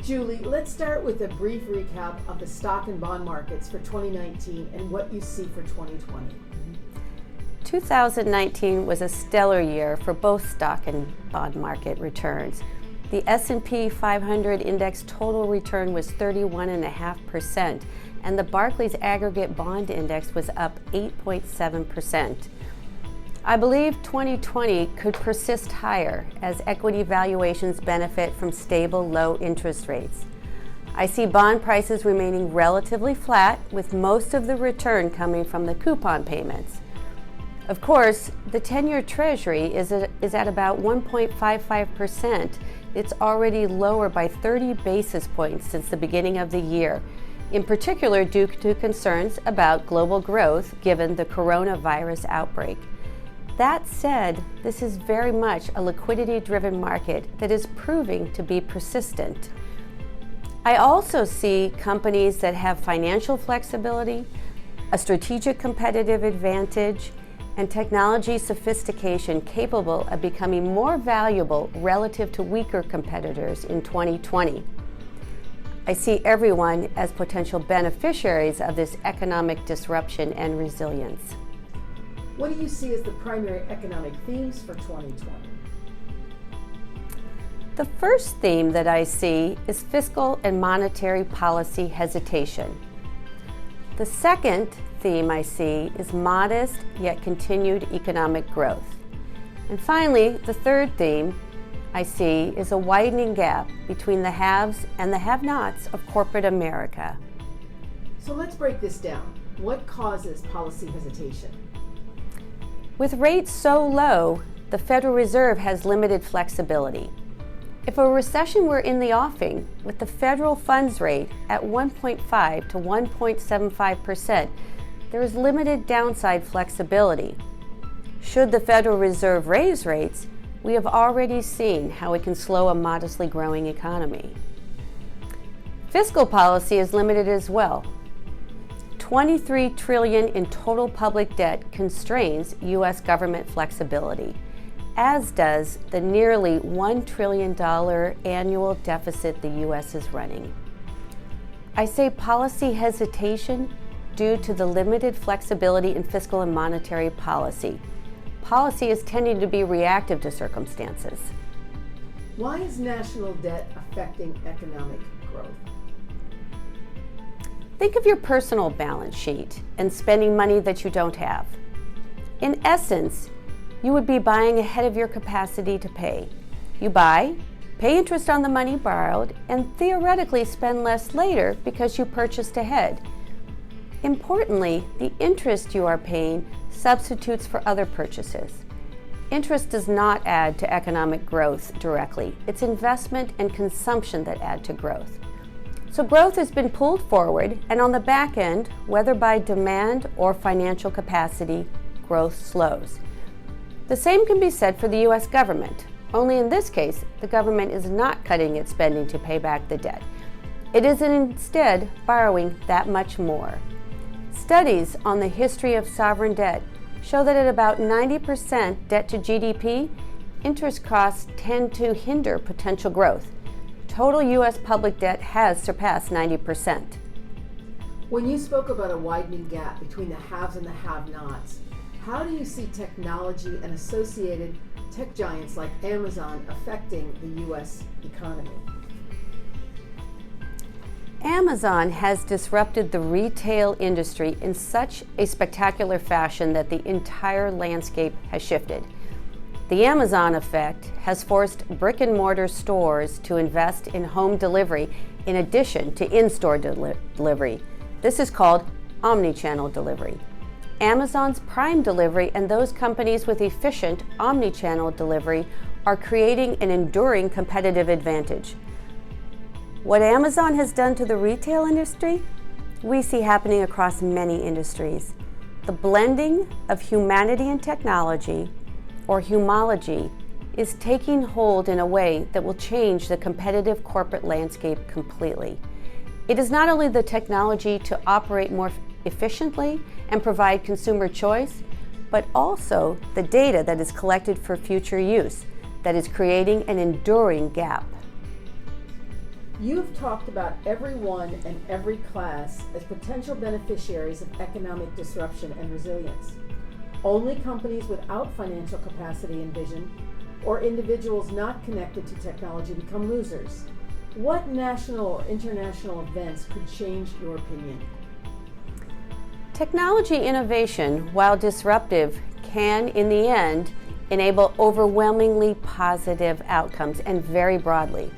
Julie, let's start with a brief recap of the stock and bond markets for 2019 and what you see for 2020. 2019 was a stellar year for both stock and bond market returns. The S&P 500 index total return was 31.5%, and the Barclays Aggregate Bond Index was up 8.7%. I believe 2020 could persist higher as equity valuations benefit from stable low interest rates. I see bond prices remaining relatively flat, with most of the return coming from the coupon payments. Of course, the 10-year Treasury is at about 1.55%. It's already lower by 30 basis points since the beginning of the year, in particular due to concerns about global growth given the coronavirus outbreak. That said, this is very much a liquidity-driven market that is proving to be persistent. I also see companies that have financial flexibility, a strategic competitive advantage, and technology sophistication capable of becoming more valuable relative to weaker competitors in 2020. I see everyone as potential beneficiaries of this economic disruption and resilience. What do you see as the primary economic themes for 2020? The first theme that I see is fiscal and monetary policy hesitation. The second theme I see is modest yet continued economic growth. And finally, the third theme I see is a widening gap between the haves and the have-nots of corporate America. So let's break this down. What causes policy hesitation? With rates so low, the Federal Reserve has limited flexibility. If a recession were in the offing, with the federal funds rate at 1.5 to 1.75%, there is limited downside flexibility. Should the Federal Reserve raise rates, we have already seen how it can slow a modestly growing economy. Fiscal policy is limited as well. $23 trillion in total public debt constrains U.S. government flexibility, as does the nearly $1 trillion annual deficit the U.S. is running. I say policy hesitation due to the limited flexibility in fiscal and monetary policy. Policy is tending to be reactive to circumstances. Why is national debt affecting economic growth? Think of your personal balance sheet and spending money that you don't have. In essence, you would be buying ahead of your capacity to pay. You buy, pay interest on the money borrowed, and theoretically spend less later because you purchased ahead. Importantly, the interest you are paying substitutes for other purchases. Interest does not add to economic growth directly. It's investment and consumption that add to growth. So growth has been pulled forward, and on the back end, whether by demand or financial capacity, growth slows. The same can be said for the U.S. government, only in this case, the government is not cutting its spending to pay back the debt. It is instead borrowing that much more. Studies on the history of sovereign debt show that at about 90% debt to GDP, interest costs tend to hinder potential growth. Total U.S. public debt has surpassed 90%. When you spoke about a widening gap between the haves and the have-nots, how do you see technology and associated tech giants like Amazon affecting the U.S. economy? Amazon has disrupted the retail industry in such a spectacular fashion that the entire landscape has shifted. The Amazon effect has forced brick-and-mortar stores to invest in home delivery in addition to in-store delivery. This is called omni-channel delivery. Amazon's Prime delivery and those companies with efficient omni-channel delivery are creating an enduring competitive advantage. What Amazon has done to the retail industry, we see happening across many industries. The blending of humanity and technology, or humology, is taking hold in a way that will change the competitive corporate landscape completely. It is not only the technology to operate more efficiently and provide consumer choice, but also the data that is collected for future use that is creating an enduring gap. You've talked about everyone and every class as potential beneficiaries of economic disruption and resilience. Only companies without financial capacity and vision, or individuals not connected to technology, become losers. What national or international events could change your opinion? Technology innovation, while disruptive, can, in the end, enable overwhelmingly positive outcomes, and very broadly.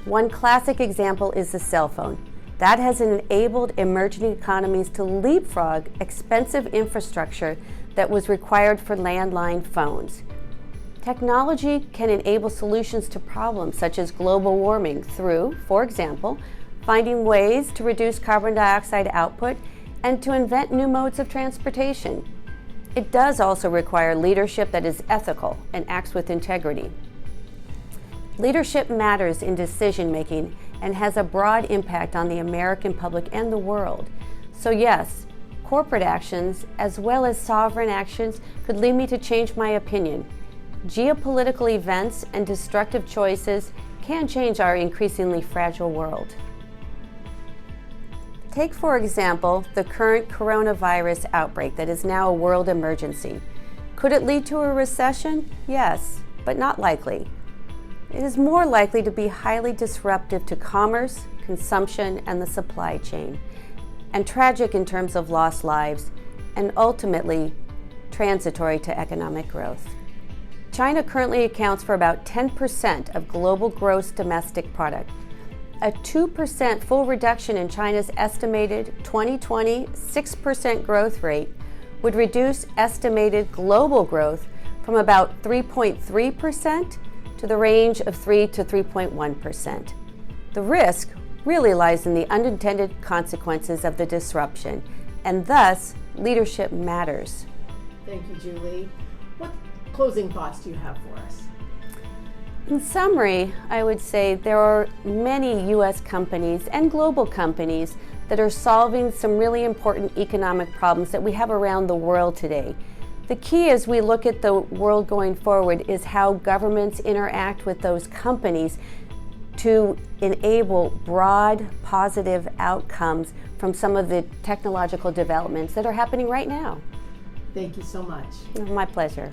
One classic example is the cell phone. That has enabled emerging economies to leapfrog expensive infrastructure that was required for landline phones. Technology can enable solutions to problems such as global warming through, for example, finding ways to reduce carbon dioxide output and to invent new modes of transportation. It does also require leadership that is ethical and acts with integrity. Leadership matters in decision making and has a broad impact on the American public and the world. So yes, corporate actions as well as sovereign actions could lead me to change my opinion. Geopolitical events and destructive choices can change our increasingly fragile world. Take, for example, the current coronavirus outbreak that is now a world emergency. Could it lead to a recession? Yes, but not likely. It is more likely to be highly disruptive to commerce, consumption, and the supply chain, and tragic in terms of lost lives, and ultimately transitory to economic growth. China currently accounts for about 10% of global gross domestic product. A 2% full reduction in China's estimated 2020 6% growth rate would reduce estimated global growth from about 3.3% to the range of 3 to 3.1%. The risk really lies in the unintended consequences of the disruption, and thus leadership matters. Thank you, Julie. What closing thoughts do you have for us? In summary, I would say there are many U.S. companies and global companies that are solving some really important economic problems that we have around the world today. The key as we look at the world going forward is how governments interact with those companies to enable broad, positive outcomes from some of the technological developments that are happening right now. Thank you so much. My pleasure.